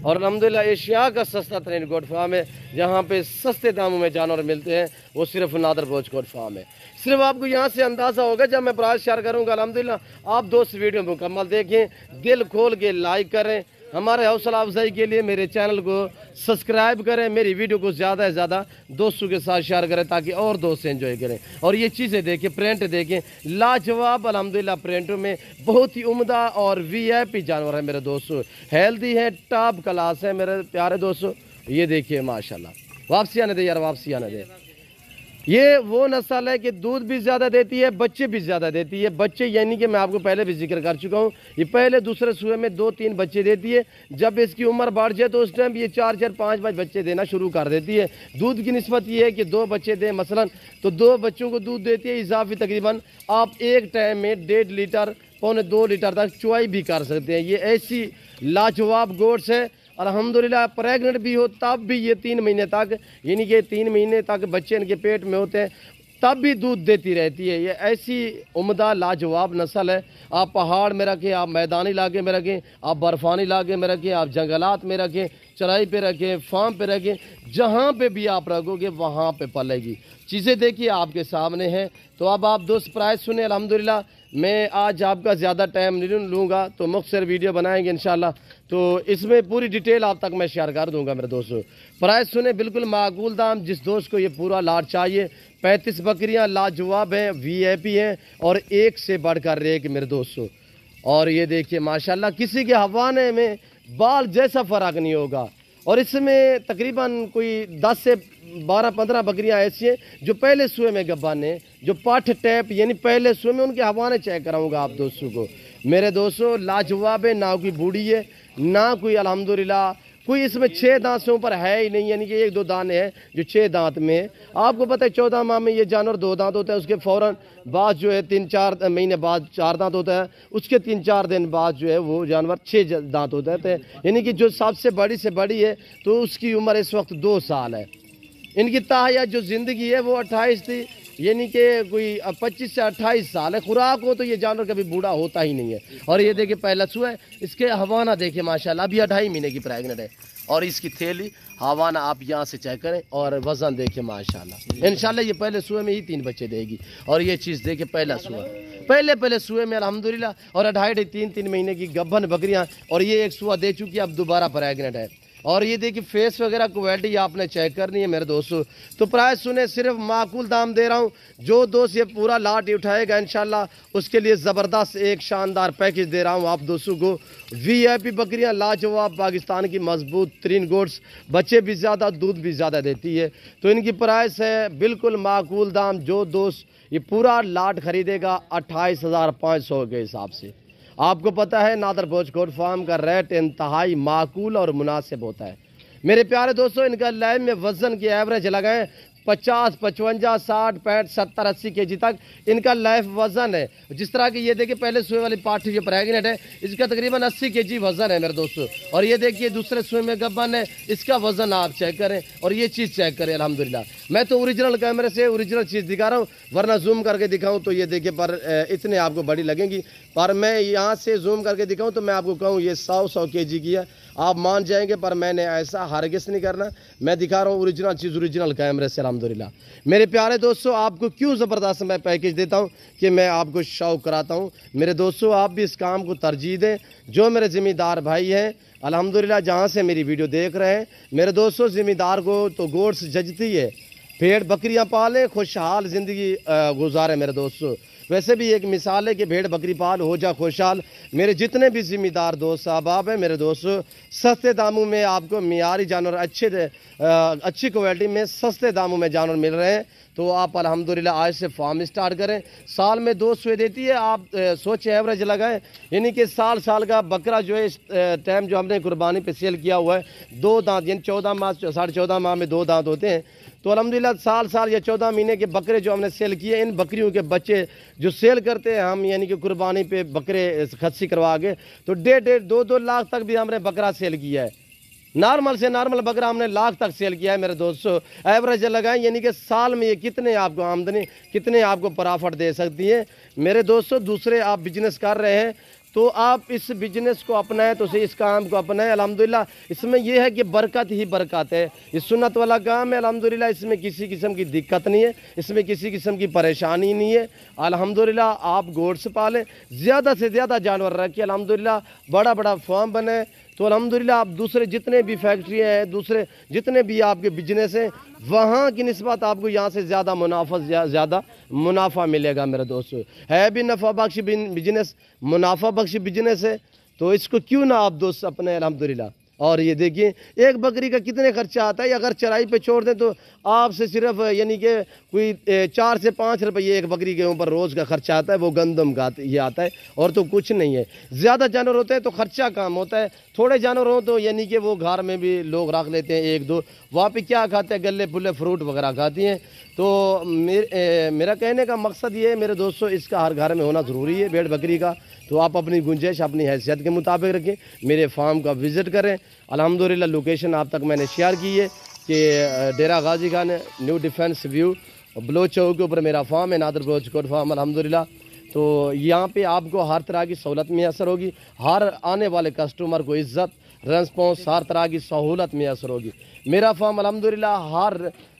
اور الحمدللہ ایشیا کا سستا ترین گوٹ فارم ہے، جہاں پہ سستے داموں میں جانور ملتے ہیں، وہ صرف نادر بلوچ گوٹ فارم ہے۔ صرف آپ کو یہاں سے اندازہ ہوگا جب میں پرائس شیئر کروں گا الحمدللہ، آپ دوست ویڈیو مکمل دیکھیں، دل کھول کے لائک کریں، ہمارے حوصلہ افزائی کے لیے میرے چینل کو سبسکرائب کریں، میری ویڈیو کو زیادہ سے زیادہ دوستوں کے ساتھ شیئر کریں تاکہ اور دوست انجوائے کریں۔ اور یہ چیزیں دیکھیں، پرنٹ دیکھیں، لاجواب الحمدللہ پرنٹوں میں بہت ہی عمدہ اور وی آئی پی جانور ہیں میرے دوستوں، ہیلدی ہے، ٹاپ کلاس ہے میرے پیارے دوستوں۔ یہ دیکھیے ماشاءاللہ، واپسی آنے دے یار، واپسی آنے دے۔ یہ وہ نسل ہے کہ دودھ بھی زیادہ دیتی ہے، بچے بھی زیادہ دیتی ہے۔ بچے یعنی کہ میں آپ کو پہلے بھی ذکر کر چکا ہوں، یہ پہلے دوسرے سوئے میں 2-3 بچے دیتی ہے۔ جب اس کی عمر بڑھ جائے تو اس ٹائم یہ 4-4 5-5 بچے دینا شروع کر دیتی ہے۔ دودھ کی نسبت یہ ہے کہ 2 بچے دیں مثلا تو 2 بچوں کو دودھ دیتی ہے اضافی، تقریباً آپ ایک ٹائم میں 1.5 لیٹر 1.25 لیٹر تک چوائی بھی کر سکتے ہیں۔ یہ ایسی لاجواب گوٹس ہے، الحمدللہ پریگننٹ بھی ہو تب بھی یہ 3 مہینے تک، یعنی کہ 3 مہینے تک بچے ان کے پیٹ میں ہوتے ہیں تب بھی دودھ دیتی رہتی ہے۔ یہ ایسی عمدہ لاجواب نسل ہے، آپ پہاڑ میں رکھیں، آپ میدانی علاقے میں رکھیں، آپ برفانی علاقے میں رکھیں، آپ جنگلات میں رکھیں، چرائی پہ رکھیں، فارم پہ رکھیں، جہاں پہ بھی آپ رکھو گے وہاں پہ پلے گی۔ چیزیں دیکھیے آپ کے سامنے ہیں۔ تو اب آپ دوست پرائس سنیں، الحمدللہ میں آج آپ کا زیادہ ٹائم نہیں لوں گا تو مختصر ویڈیو بنائیں گے انشاءاللہ، تو اس میں پوری ڈیٹیل آپ تک میں شیئر کر دوں گا میرے دوستوں۔ پرائس سنیں، بالکل معقول دام، جس دوست کو یہ پورا لاٹ چاہیے۔ 35 بکریاں لاجواب ہیں، وی آئی پی ہیں اور ایک سے بڑھ کر ایک میرے دوستوں۔ اور یہ دیکھیے ماشاءاللہ کسی کے حوانے میں بال جیسا فرق نہیں ہوگا، اور اس میں تقریباً کوئی 10 سے 12-15 بکریاں ایسی ہیں جو پہلے سوئے میں گبان ہیں، جو پاٹھ ٹیپ یعنی پہلے سوئے میں، ان کے حوانے چیک کراؤں گا آپ دوستوں کو۔ میرے دوستوں لاجواب ہے، نہ کوئی بوڑھی ہے نہ کوئی الحمدللہ کوئی اس میں 6 دانت سے اوپر ہے ہی نہیں، یعنی کہ 1-2 دانے ہیں جو 6 دانت میں ہے۔ آپ کو پتہ ہے 14 ماہ میں یہ جانور 2 دانت ہوتا ہے، اس کے فوراً بعد جو ہے 3-4 مہینے بعد 4 دانت ہوتا ہے، اس کے 3-4 دن بعد جو ہے وہ جانور 6 دانت ہوتا ہے، یعنی کہ جو سب سے بڑی ہے تو اس کی عمر اس وقت 2 سال ہے۔ ان کی تاحیہ جو زندگی ہے وہ 28 تھی، یعنی کہ کوئی 25 سے 28 سال ہے۔ خوراک ہو تو یہ جانور کبھی بوڑھا ہوتا ہی نہیں ہے۔ اور یہ دیکھیں پہلا سوئے، اس کے حوانہ دیکھیں ماشاءاللہ، ابھی 2.5 مہینے کی پریگننٹ ہے، اور اس کی تھیلی حوانہ آپ یہاں سے چیک کریں، اور وزن دیکھیں ماشاءاللہ، انشاءاللہ یہ پہلے سوئے میں ہی 3 بچے دے گی۔ اور یہ چیز دیکھیں پہلا سوئے، پہلے سوئے میں الحمدللہ، اور 2.5-3 مہینے کی گبھن بکریاں، اور یہ ایک سوئہ دے چکی ہے، اب دوبارہ پریگننٹ ہے۔ اور یہ دیکھیں فیس وغیرہ کوالٹی آپ نے چیک کرنی ہے میرے دوستوں۔ تو پرائس سنیں، صرف معقول دام دے رہا ہوں، جو دوست یہ پورا لاٹ ہی اٹھائے گا انشاءاللہ اس کے لیے زبردست ایک شاندار پیکج دے رہا ہوں آپ دوستوں کو۔ وی آئی پی بکریاں لاجواب، پاکستان کی مضبوط ترین گوٹس، بچے بھی زیادہ دودھ بھی زیادہ دیتی ہے، تو ان کی پرائس ہے بالکل معقول دام۔ جو دوست یہ پورا لاٹ خریدے گا 28,500 کے حساب سے، آپ کو پتہ ہے نادر بلوچ گوٹ فارم کا ریٹ انتہائی معقول اور مناسب ہوتا ہے میرے پیارے دوستوں۔ ان کا لائف میں وزن کی ایوریج لگائیں 50 55 60 65 70 80 کے جی تک ان کا لائف وزن ہے۔ جس طرح کہ یہ دیکھیں پہلے سوئے والی پاٹھی جو پریگننٹ ہے، اس کا تقریباً 80 کے جی وزن ہے میرے دوستوں۔ اور یہ دیکھیے دوسرے سوئے میں گبن ہے، اس کا وزن آپ چیک کریں اور یہ چیز چیک کریں الحمدللہ۔ میں تو اوریجنل کیمرے سے اوریجنل چیز دکھا رہا ہوں، ورنہ زوم کر کے دکھاؤں تو یہ دیکھیں پر اتنے آپ کو بڑی لگیں گی، پر میں یہاں سے زوم کر کے دکھاؤں تو میں آپ کو کہوں یہ 100 کے جی کی ہے، آپ مان جائیں گے، پر میں نے ایسا ہرگز نہیں کرنا، میں دکھا رہا ہوں اوریجنل چیز اوریجنل کیمرے سے الحمدللہ۔ میرے پیارے دوستوں، آپ کو کیوں زبردست میں پیکج دیتا ہوں کہ میں آپ کو شوق کراتا ہوں میرے دوستوں، آپ بھی اس کام کو ترجیح دیں۔ جو میرے ذمہ دار بھائی ہیں الحمدللہ جہاں سے میری ویڈیو دیکھ رہے ہیں میرے دوستوں، ذمہ دار کو تو گوٹس ججتی ہے، بھیڑ بکریاں پالیں، خوشحال زندگی گزارے میرے دوستوں۔ ویسے بھی ایک مثال ہے کہ بھیڑ بکری پال ہو جا خوشحال۔ میرے جتنے بھی ذمہ دار دوست احباب ہیں میرے دوستوں، سستے داموں میں آپ کو معیاری جانور اچھی کوالٹی میں سستے داموں میں جانور مل رہے ہیں، تو آپ الحمدللہ آج سے فارم اسٹارٹ کریں۔ سال میں 2 سوئے دیتی ہے، آپ سوچیں ایوریج لگائیں، یعنی کہ سال کا بکرا جو ہے اس ٹائم جو ہم نے قربانی پہ سیل کیا ہوا ہے 2 دانت، یعنی 14 ماہ 14.5 ماہ میں 2 دانت ہوتے ہیں، تو الحمدللہ سال یا 14 مہینے کے بکرے جو ہم نے سیل کیے، ان بکریوں کے بچے جو سیل کرتے ہیں ہم، یعنی کہ قربانی پہ بکرے خدشی کروا کے، تو 1.5-2 لاکھ تک بھی ہم نے بکرا سیل کیا ہے۔ نارمل سے نارمل بکرا ہم نے لاکھ تک سیل کیا ہے میرے دوستوں۔ ایوریج لگائیں، یعنی کہ سال میں یہ کتنے آپ کو آمدنی، کتنے آپ کو پرافٹ دے سکتی ہے میرے دوستوں۔ دوسرے آپ بزنس کر رہے ہیں تو آپ اس بزنس کو اپنائیں، تو اس کام کو اپنائیں۔ الحمدللہ اس میں یہ ہے کہ برکت ہی برکت ہے، یہ سنت والا کام ہے۔ الحمدللہ اس میں کسی قسم کی دقت نہیں ہے، اس میں کسی قسم کی پریشانی نہیں ہے۔ الحمدللہ آپ گوٹس پالیں، زیادہ سے زیادہ جانور رکھیں، الحمدللہ بڑا بڑا فارم بنے، تو الحمدللہ آپ دوسرے جتنے بھی فیکٹریاں ہیں، دوسرے جتنے بھی آپ کے بزنس ہیں، وہاں کی نسبت آپ کو یہاں سے زیادہ زیادہ منافع ملے گا میرے دوستو۔ ہے بھی نفع بخش بزنس، منافع بخش بزنس ہے، تو اس کو کیوں نہ آپ دوست اپنے الحمدللہ۔ اور یہ دیکھیں ایک بکری کا کتنے خرچہ آتا ہے، اگر چرائی پہ چھوڑ دیں تو آپ سے صرف یعنی کہ کوئی 4 سے 5 روپے ایک بکری کے اوپر روز کا خرچہ آتا ہے، وہ گندم کا یہ آتا ہے، اور تو کچھ نہیں ہے۔ زیادہ جانور ہوتے ہیں تو خرچہ کم ہوتا ہے، تھوڑے جانور ہوں تو یعنی کہ وہ گھر میں بھی لوگ رکھ لیتے ہیں 1-2، وہاں پہ کیا کھاتے ہیں، گلے پھلے فروٹ وغیرہ کھاتی ہیں۔ تو میرا کہنے کا مقصد یہ ہے میرے دوستو، اس کا ہر گھر میں ہونا ضروری ہے بھیڑ بکری کا۔ تو آپ اپنی گنجائش اپنی حیثیت کے مطابق رکھیں، میرے فارم کا وزٹ کریں۔ الحمدللہ لوکیشن آپ تک میں نے شیئر کی ہے کہ Dera Ghazi Khan new defence view Baloch Chowk کے اوپر میرا فارم ہے، نادر بلوچ کوٹ فارم الحمدللہ۔ تو یہاں پہ آپ کو ہر طرح کی سہولت میسر ہوگی، ہر آنے والے کسٹمر کو عزت رسپانس، ہر طرح کی سہولت میسر ہوگی۔ میرا فارم الحمدللہ ہر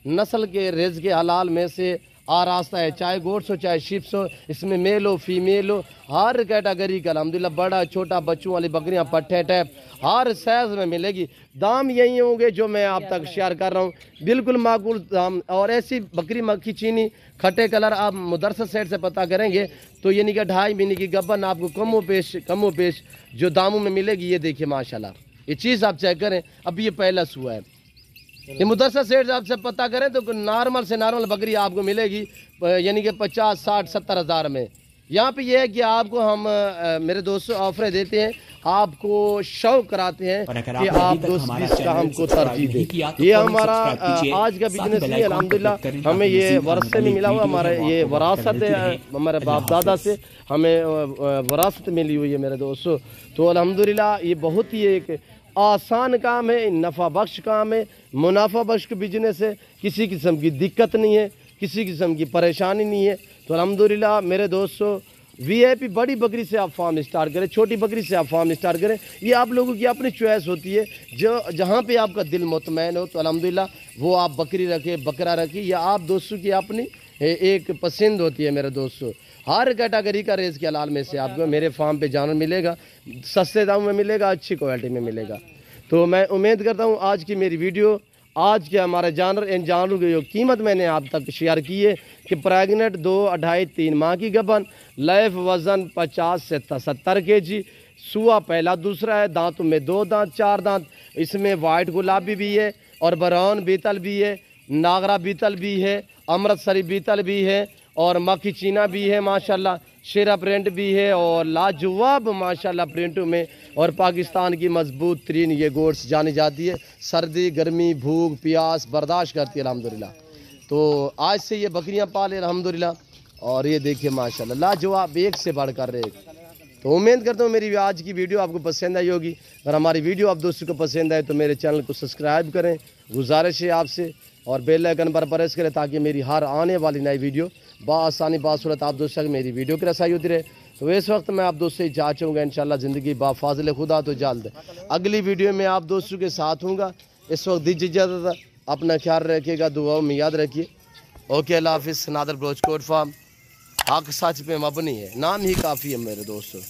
نسل کے رزق حلال میں سے آراستہ ہے، چاہے گوٹس ہو چاہے شیپس ہو، اس میں میل ہو فیمیل ہو، ہر کیٹاگری کا الحمدللہ، بڑا چھوٹا بچوں والی بکریاں، پٹھے ٹیپ ہر سائز میں ملے گی۔ دام یہی ہوں گے جو میں آپ تک شیئر کر رہا ہوں، بالکل معقول دام۔ اور ایسی بکری مکھی چینی کھٹے کلر آپ مدرسہ سیٹ سے پتہ کریں گے تو یعنی کہ 2.5 مہینے کی گبن آپ کو کم و بیش جو داموں میں ملے گی، یہ دیکھیں ماشاءاللہ، یہ چیز آپ چیک کریں۔ اب یہ پہلا سوا ہے، یہ مدرسہ سیٹ آپ سے پتہ کریں تو نارمل سے نارمل بکری آپ کو ملے گی یعنی کہ 50, 60, 70 ہزار میں۔ یہاں پہ یہ ہے کہ آپ کو ہم میرے دوستوں آفریں دیتے ہیں، آپ کو شوق کراتے ہیں کہ آپ دوست اس کام کو ترجیح دیں۔ یہ ہمارا آج کا بزنس ہے، الحمدللہ ہمیں یہ ورثے میں ملا ہوا، ہمارا یہ وراثت ہے، ہمارے باپ دادا سے ہمیں وراثت ملی ہوئی ہے میرے دوستوں۔ تو الحمدللہ یہ بہت ہی ایک آسان کام ہے، نفع بخش کام ہے، منافع بخش بزنس ہے، کسی قسم کی دقت نہیں ہے، کسی قسم کی پریشانی نہیں ہے۔ تو الحمدللہ میرے دوستو وی آئی پی بڑی بکری سے آپ فارم اسٹارٹ کریں، چھوٹی بکری سے آپ فارم اسٹارٹ کریں، یہ آپ لوگوں کی اپنی چوائس ہوتی ہے، جہاں پہ آپ کا دل مطمئن ہو تو الحمدللہ وہ آپ بکری رکھیں، بکرا رکھیں، یا آپ دوستوں کی اپنی ایک پسند ہوتی ہے میرے دوستو۔ ہر کیٹاگری کا ریز کے حلال میں سے آپ کو میرے فارم پہ جانور ملے گا، سستے داموں میں ملے گا، اچھی کوالٹی میں ملے گا۔ تو میں امید کرتا ہوں آج کی میری ویڈیو، آج کے ہمارے جانور، ان جانوروں کی جو قیمت میں نے آپ تک شیئر کی ہے کہ پریگنٹ 2, 2.5, 3 ماہ کی گبن، لائف وزن 50 سے 70 kg، سوا پہلا دوسرا ہے، دانتوں میں 2 دانت 4 دانت، اس میں وائٹ گلابی بھی ہے اور براؤن بیتل بھی ہے، ناگرا بیتل بھی ہے، امرتسری بیتل بھی ہے، اور مکھی چینا بھی ہے ماشاءاللہ، شیرا پرنٹ بھی ہے، اور لاجواب ماشاءاللہ پرنٹوں میں، اور پاکستان کی مضبوط ترین یہ گوٹس جانی جاتی ہے، سردی گرمی بھوک پیاس برداشت کرتی ہے الحمدللہ۔ تو آج سے یہ بکریاں پالے الحمدللہ، اور یہ دیکھیے ماشاءاللہ لاجواب ایک سے بڑھ کر ایک۔ تو امید کرتا ہوں میری آج کی ویڈیو آپ کو پسند آئی ہوگی، اگر ہماری ویڈیو آپ دوستوں کو پسند آئے تو میرے چینل کو سبسکرائب کریں، گزارش ہے آپ سے، اور بیل آئیکن پر پریس کریں تاکہ میری ہر آنے والی نئی ویڈیو بآسانی باصورت آپ دوستوں تک میری ویڈیو کی رسائی ہوتی رہے۔ تو اس وقت میں آپ دوستوں سے چاہ چاہوں گا انشاءاللہ زندگی با فاضل خدا تو جلد اگلی ویڈیو میں آپ دوستوں کے ساتھ ہوں گا۔ اس وقت دیجیے اجازت، اپنا خیال رکھیے گا، دعاؤں میں یاد رکھیے۔ اوکے، اللہ حافظ۔ نادر بلوچ کوٹ فارم حق سچ پہ مبنی ہے، نام ہی کافی ہے میرے دوستوں۔